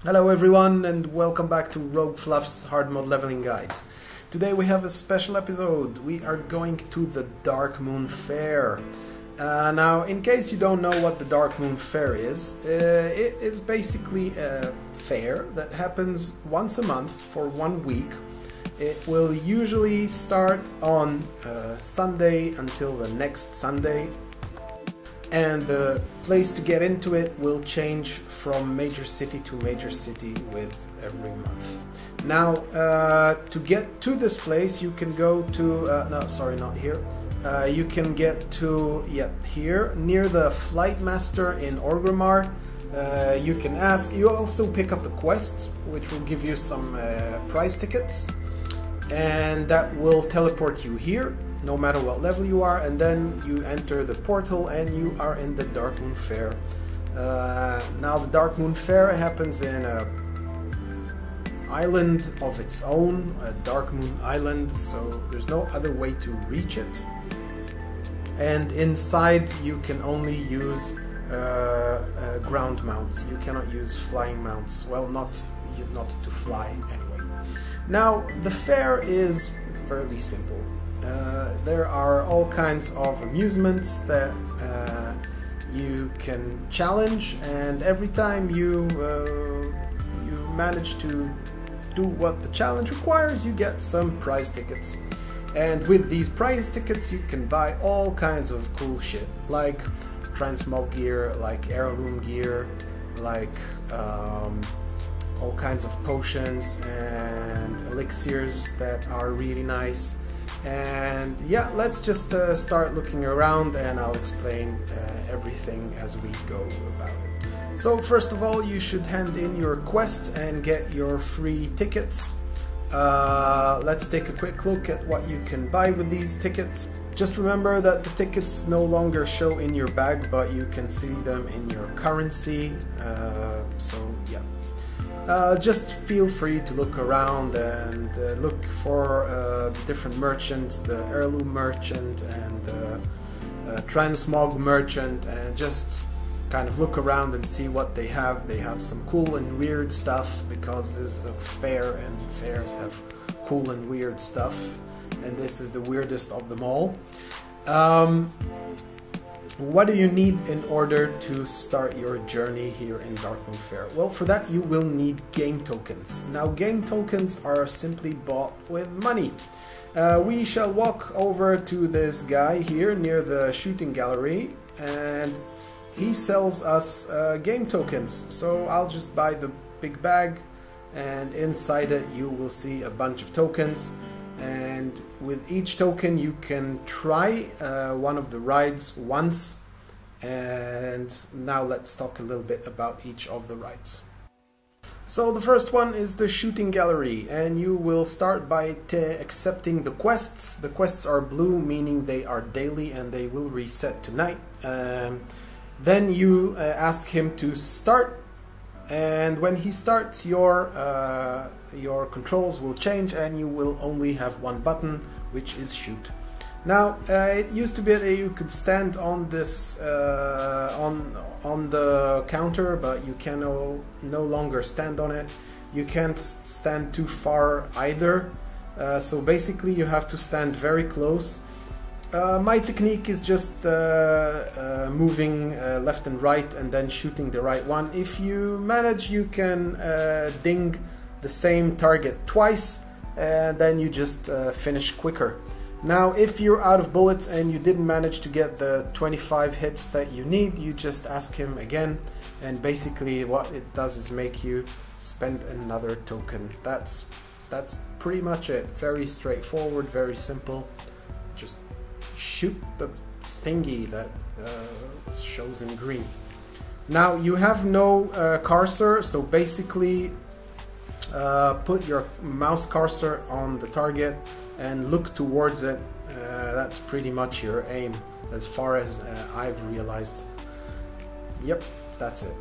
Hello everyone and welcome back to RogueFluff's hard mode leveling guide. Today we have a special episode. We are going to the Darkmoon Faire. Now in case you don't know what the Darkmoon Faire is, it is basically a fair that happens once a month for 1 week. It will usually start on Sunday until the next Sunday. And the place to get into it will change from major city to major city with every month. Now, to get to this place, you can go to, no, sorry, not here. You can get to, here, near the Flight Master in Orgrimmar. You can ask, you also pick up a quest, which will give you some prize tickets. And that will teleport you here, no matter what level you are, and then you enter the portal and you are in the Darkmoon Faire. Now the Darkmoon Faire happens in a island of its own, a Darkmoon Island, so there's no other way to reach it. And inside you can only use ground mounts. You cannot use flying mounts. Well, not to fly anyway. Now the fair is fairly simple. There are all kinds of amusements that you can challenge, and every time you manage to do what the challenge requires, you get some prize tickets. And with these prize tickets you can buy all kinds of cool shit, like transmog gear, like heirloom gear, like all kinds of potions and elixirs that are really nice. And yeah, let's just start looking around and I'll explain everything as we go about it. So first of all, you should hand in your quest and get your free tickets. Let's take a quick look at what you can buy with these tickets. Just remember that the tickets no longer show in your bag, but you can see them in your currency. So yeah. Just feel free to look around and look for the different merchants, the heirloom merchant and the transmog merchant, and just kind of look around and see what they have. They have some cool and weird stuff because this is a fair and fairs have cool and weird stuff, and this is the weirdest of them all. What do you need in order to start your journey here in Darkmoon Faire? Well, for that you will need game tokens. Now, game tokens are simply bought with money. We shall walk over to this guy here near the shooting gallery, and he sells us game tokens. So I'll just buy the big bag, and inside it you will see a bunch of tokens. And with each token you can try one of the rides once. And now let's talk a little bit about each of the rides. So the first one is the shooting gallery, and you will start by accepting the quests. The quests are blue, meaning they are daily and they will reset tonight. Then you ask him to start, and when he starts, your controls will change and you will only have one button, which is shoot. Now it used to be that you could stand on this on the counter, but you can no longer stand on it. You can't stand too far either, so basically you have to stand very close. My technique is just moving left and right and then shooting the right one. If you manage, you can ding the same target twice, and then you just finish quicker. Now, if you're out of bullets and you didn't manage to get the 25 hits that you need, you just ask him again, and basically what it does is make you spend another token. That's pretty much it. Very straightforward, very simple. Just shoot the thingy that shows in green. Now you have no cursor, so basically put your mouse cursor on the target and look towards it. That's pretty much your aim, as far as I've realized. Yep, that's it.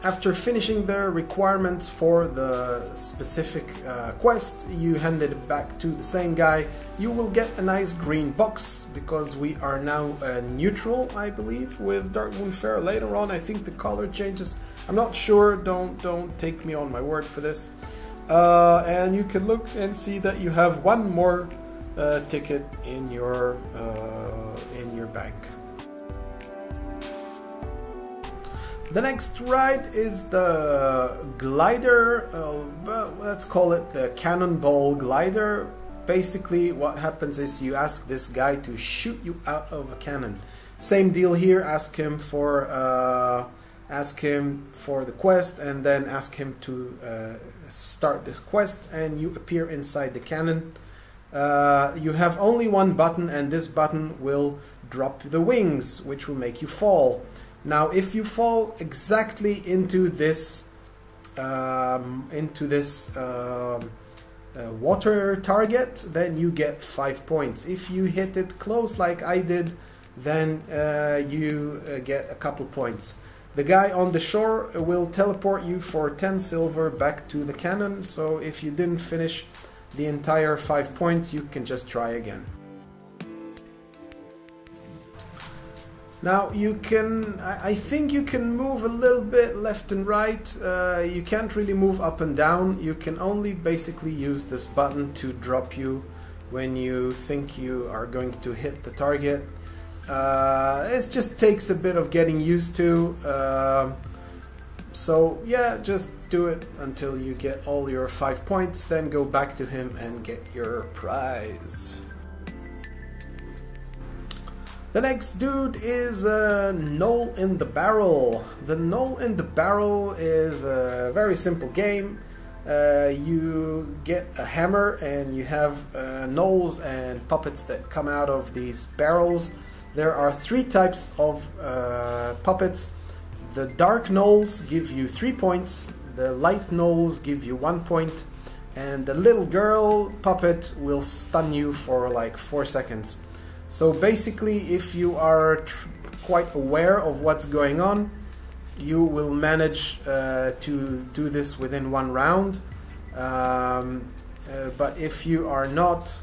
After finishing the requirements for the specific quest, you hand it back to the same guy. You will get a nice green box because we are now neutral, I believe, with Darkmoon Faire. Later on, I think the color changes. I'm not sure. Don't take me on my word for this. And you can look and see that you have one more ticket in your bank. The next ride is the glider, let's call it the cannonball glider. Basically what happens is you ask this guy to shoot you out of a cannon. Same deal here, ask him for the quest and then ask him to start this quest, and you appear inside the cannon. You have only one button, and this button will drop the wings, which will make you fall. Now, if you fall exactly into this water target, then you get 5 points. If you hit it close like I did, then you get a couple points. The guy on the shore will teleport you for 10 silver back to the cannon, so if you didn't finish the entire 5 points, you can just try again. Now you can, I think you can move a little bit left and right. You can't really move up and down. You can only basically use this button to drop you when you think you are going to hit the target. It just takes a bit of getting used to. So yeah, just do it until you get all your 5 points, then go back to him and get your prize. The next dude is a Knoll in the Barrel. The Knoll in the Barrel is a very simple game. You get a hammer and you have gnolls and puppets that come out of these barrels. There are 3 types of puppets. The dark gnolls give you 3 points, the light gnolls give you 1 point, and the little girl puppet will stun you for like 4 seconds. So basically, if you are quite aware of what's going on, you will manage to do this within 1 round. But if you are not,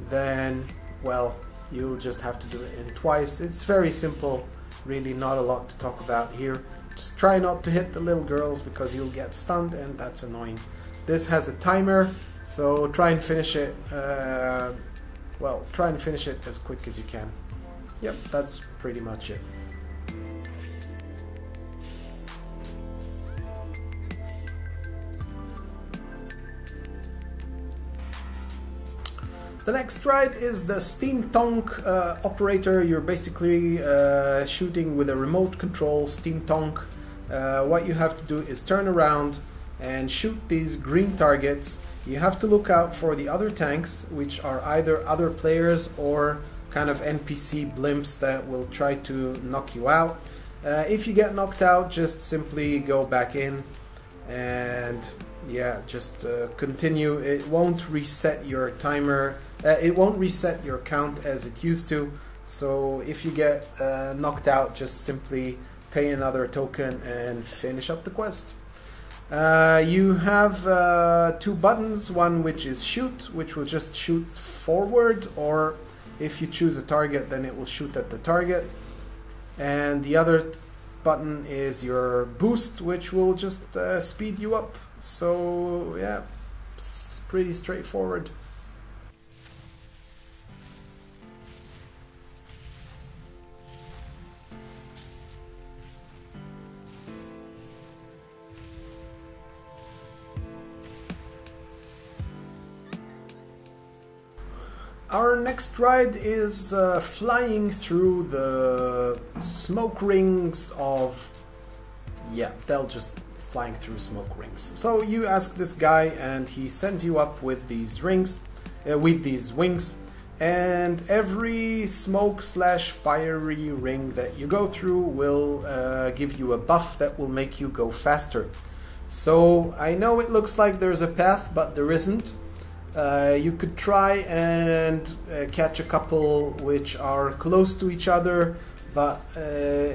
then, well, you'll just have to do it in twice. It's very simple, really not a lot to talk about here. Just try not to hit the little girls because you'll get stunned and that's annoying. This has a timer, so try and finish it. Well, try and finish it as quick as you can. Yep, that's pretty much it. The next ride is the Steam Tonk operator. You're basically shooting with a remote control Steam Tonk. What you have to do is turn around and shoot these green targets. You have to look out for the other tanks, which are either other players or kind of NPC blimps that will try to knock you out. If you get knocked out, just simply go back in and yeah, just continue. It won't reset your timer. It won't reset your count as it used to. So if you get knocked out, just simply pay another token and finish up the quest. You have 2 buttons, one which is shoot, which will just shoot forward, or if you choose a target then it will shoot at the target, and the other button is your boost, which will just speed you up. So yeah, it's pretty straightforward. Our next ride is flying through the smoke rings of... yeah, they'll just flying through smoke rings. So you ask this guy and he sends you up with these rings, with these wings, and every smoke/fiery ring that you go through will give you a buff that will make you go faster. So I know it looks like there's a path, but there isn't. You could try and catch a couple which are close to each other, but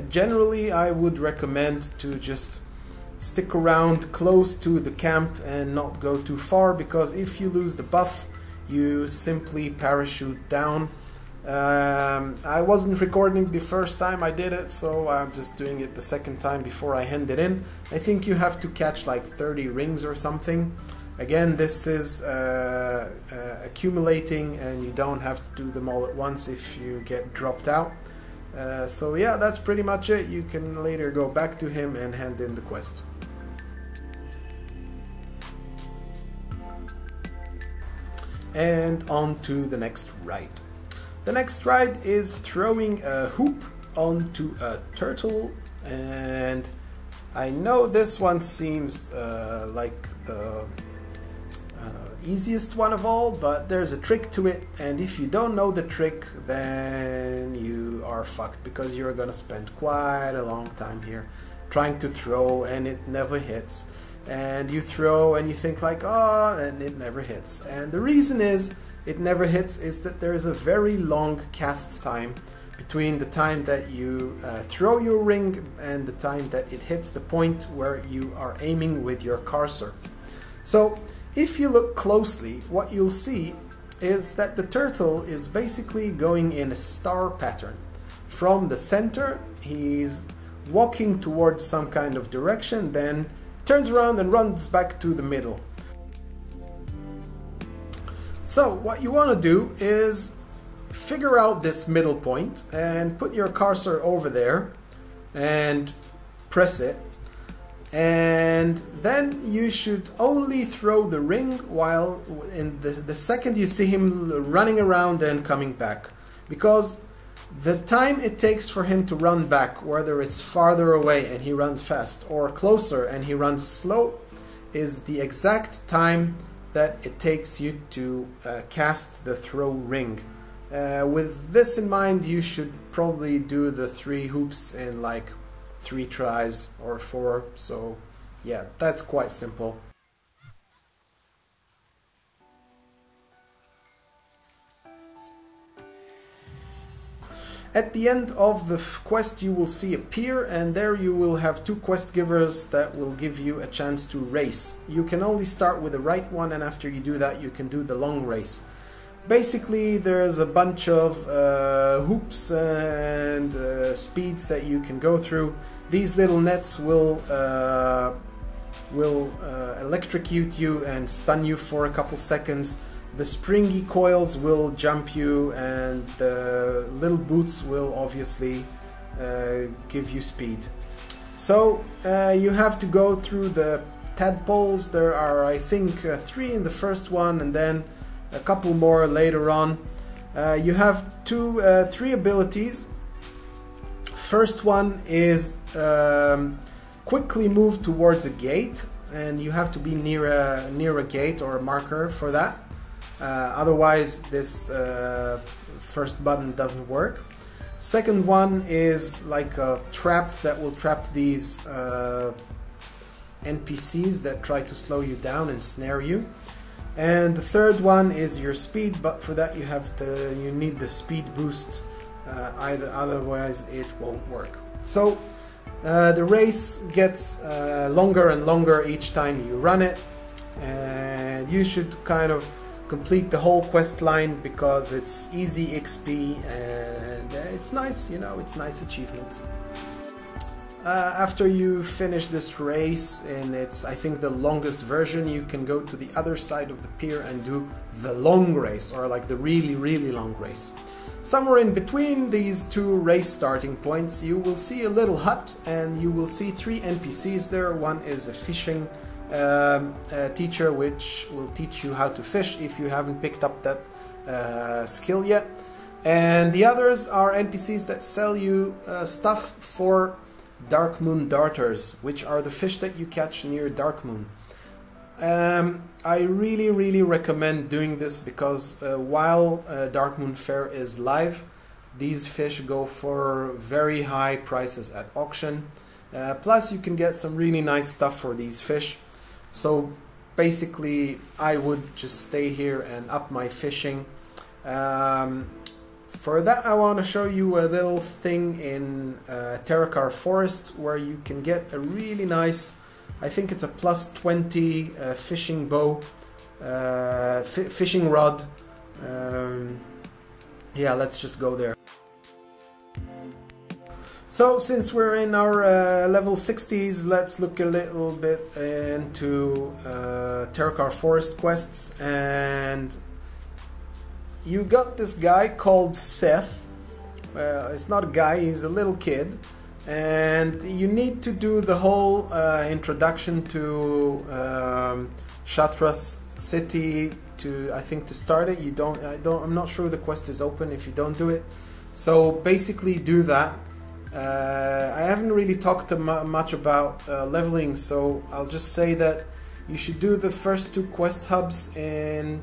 generally I would recommend to just stick around close to the camp and not go too far, because if you lose the buff, you simply parachute down. I wasn't recording the first time I did it, so I'm just doing it the second time before I hand it in. I think you have to catch like 30 rings or something. Again, this is accumulating, and you don't have to do them all at once if you get dropped out. So yeah, that's pretty much it. You can later go back to him and hand in the quest. And on to the next ride. The next ride is throwing a hoop onto a turtle, and I know this one seems like the easiest one of all, but there's a trick to it, and if you don't know the trick, then you are fucked, because you're gonna spend quite a long time here trying to throw and it never hits, and you throw and you think like, oh, and it never hits. And the reason is it never hits is that there is a very long cast time between the time that you throw your ring and the time that it hits the point where you are aiming with your cursor. So if you look closely, what you'll see is that the turtle is basically going in a star pattern. From the center, he's walking towards some kind of direction, then turns around and runs back to the middle. So what you want to do is figure out this middle point and put your cursor over there and press it. And then you should only throw the ring while in the second you see him running around and coming back. Because the time it takes for him to run back, whether it's farther away and he runs fast or closer and he runs slow, is the exact time that it takes you to cast the throw ring. With this in mind, you should probably do the 3 hoops in like 3 tries or 4, so yeah, that's quite simple. At the end of the quest, you will see a pier, and there you will have 2 quest givers that will give you a chance to race. You can only start with the right one, and after you do that you can do the long race. Basically, there's a bunch of hoops and speeds that you can go through. These little nets will electrocute you and stun you for a couple seconds. The springy coils will jump you, and the little boots will obviously give you speed. So you have to go through the tadpoles. There are, I think, 3 in the first one, and then a couple more later on. You have 3 abilities. First one is quickly move towards a gate, and you have to be near a gate or a marker for that. Otherwise this first button doesn't work. Second one is like a trap that will trap these NPCs that try to slow you down and snare you. And the third one is your speed, but for that you need the speed boost, otherwise it won't work. So the race gets longer and longer each time you run it, and you should kind of complete the whole quest line because it's easy XP and it's nice, you know, it's nice achievements. After you finish this race, and it's, I think, the longest version, you can go to the other side of the pier and do the long race, or like the really, really long race. Somewhere in between these 2 race starting points, you will see a little hut, and you will see 3 NPCs there. One is a fishing teacher, which will teach you how to fish if you haven't picked up that skill yet. And the others are NPCs that sell you stuff for Darkmoon darters, which are the fish that you catch near Darkmoon. I really recommend doing this because while Darkmoon Faire is live, these fish go for very high prices at auction. Plus you can get some really nice stuff for these fish. So basically I would just stay here and up my fishing. For that, I want to show you a little thing in Terracar Forest where you can get a really nice I think it's a plus 20 fishing bow, fishing rod. Yeah, let's just go there. So since we're in our level 60s, let's look a little bit into Terakar Forest quests. And you got this guy called Seth. It's not a guy, he's a little kid. And you need to do the whole introduction to Shatra's city I think to start it. I'm not sure the quest is open if you don't do it. So basically do that. I haven't really talked much about leveling, so I'll just say that you should do the first 2 quest hubs in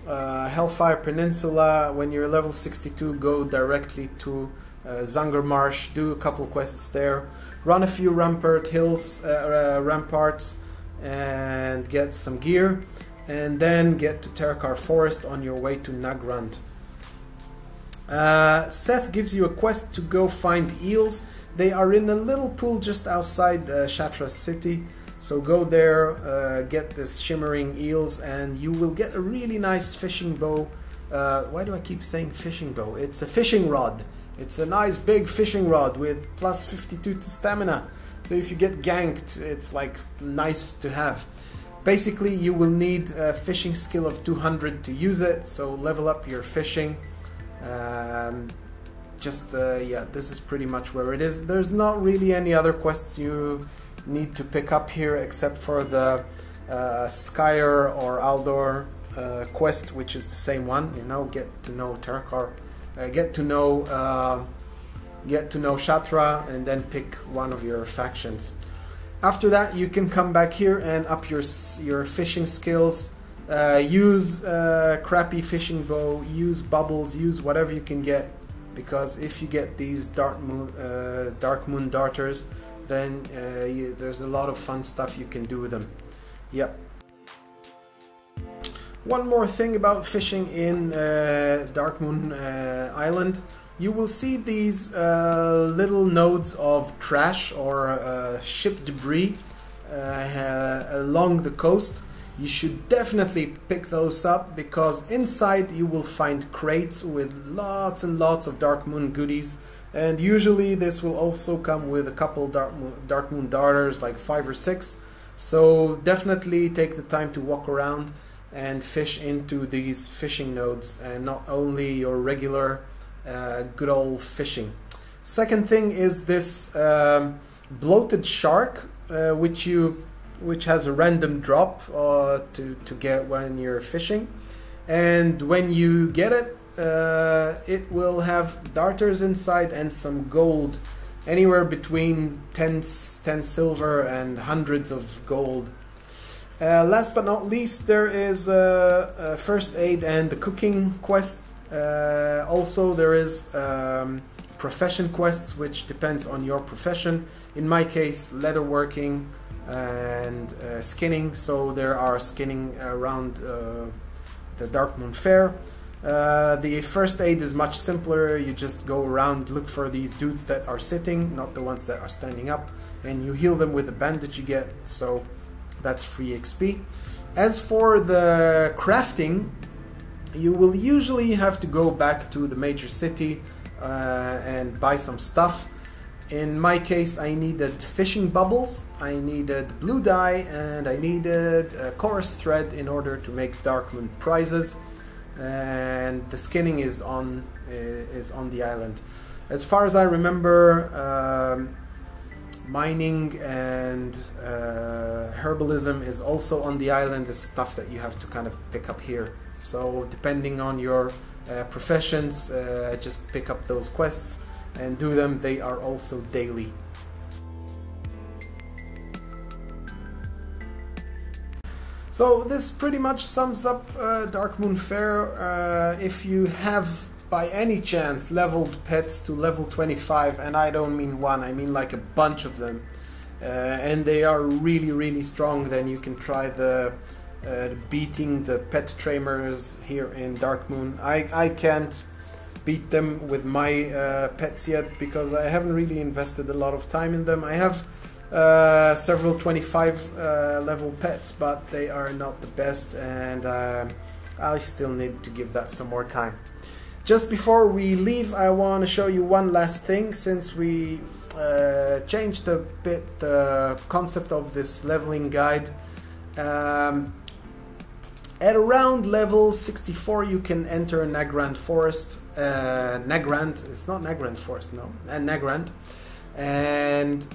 Hellfire Peninsula. When you're level 62, go directly to Zanger Marsh, do a couple quests there, run a few ramparts and get some gear, and then get to Terakar Forest on your way to Nagrand. Seth gives you a quest to go find eels. They are in a little pool just outside Shatra's city. So go there, get this shimmering eels, and you will get a really nice fishing bow. Why do I keep saying fishing bow? It's a fishing rod. It's a nice big fishing rod with plus 52 to stamina. So if you get ganked, it's like nice to have. Basically, you will need a fishing skill of 200 to use it. So level up your fishing. Yeah, this is pretty much where it is. There's not really any other quests you need to pick up here except for the Skyer or Aldor quest, which is the same one. You know, get to know Terakar, get to know Shatra, and then pick one of your factions. After that, you can come back here and up your fishing skills. Use crappy fishing bow, use bubbles, use whatever you can get, because if you get these Darkmoon darters, then there's a lot of fun stuff you can do with them. Yep. One more thing about fishing in Darkmoon Island. You will see these little nodes of trash or ship debris along the coast. You should definitely pick those up, because inside you will find crates with lots and lots of Darkmoon goodies, and usually this will also come with a couple Darkmoon darters, like 5 or 6. So definitely take the time to walk around and fish into these fishing nodes, and not only your regular good old fishing. Second thing is this bloated shark, which has a random drop to get when you're fishing, and when you get it, it will have darters inside and some gold, anywhere between 10 silver and hundreds of gold. Last but not least, there is a first aid and the cooking quest. Also there is profession quests, which depends on your profession. In my case, leatherworking and skinning, so there are skinning around the Darkmoon Faire. The first aid is much simpler. You just go around, look for these dudes that are sitting, not the ones that are standing up, and you heal them with the bandage you get, so that's free XP. As for the crafting, you will usually have to go back to the major city and buy some stuff. In my case, I needed fishing bubbles, I needed blue dye, and I needed chorus thread in order to make Darkmoon prizes. And the skinning is on the island. As far as I remember, mining and herbalism is also on the island. Is stuff that you have to kind of pick up here. So depending on your professions, just pick up those quests and do them. They are also daily. So this pretty much sums up Darkmoon Faire. If you have by any chance leveled pets to level 25, and I don't mean one, I mean like a bunch of them, and they are really strong, then you can try the beating the pet trainers here in Darkmoon. I can't beat them with my pets yet, because I haven't really invested a lot of time in them. I have several 25 level pets, but they are not the best, and I still need to give that some more time. Just before we leave, I want to show you one last thing, since we changed a bit the concept of this leveling guide. At around level 64 you can enter Nagrand Forest. Nagrand, it's not Nagrand Forest, no, Nagrand. And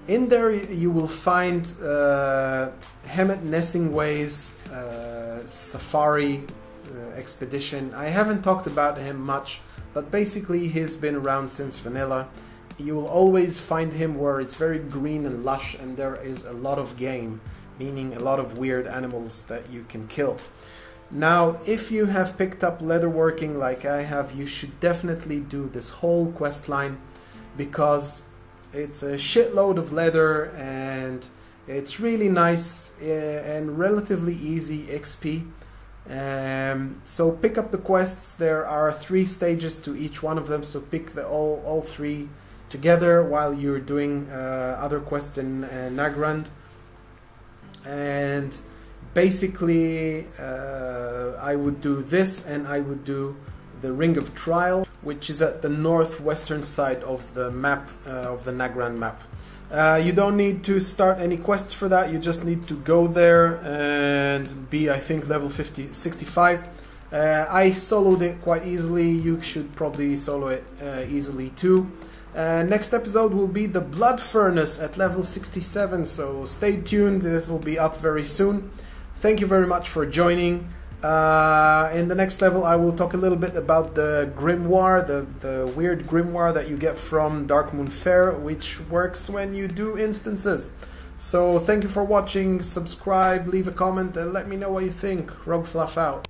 in there you will find Hemet Nessingway's Safari expedition. I haven't talked about him much, but basically he's been around since vanilla. You will always find him where it's very green and lush, and there is a lot of game, meaning a lot of weird animals that you can kill. Now, if you have picked up leatherworking like I have, you should definitely do this whole quest line, because it's a shitload of leather and it's really nice and relatively easy XP. So pick up the quests. There are 3 stages to each one of them, so pick all 3 together while you're doing other quests in Nagrand. And basically I would do this, and I would do the Ring of Trial, which is at the northwestern side of the map, of the Nagrand map. You don't need to start any quests for that, you just need to go there and be, I think, level 65. I soloed it quite easily, you should probably solo it easily too. Next episode will be the Blood Furnace at level 67, so stay tuned, this will be up very soon. Thank you very much for joining. In the next level I will talk a little bit about the grimoire, the weird grimoire that you get from Darkmoon Faire, which works when you do instances. So thank you for watching, subscribe, leave a comment, and let me know what you think. RogueFluff out.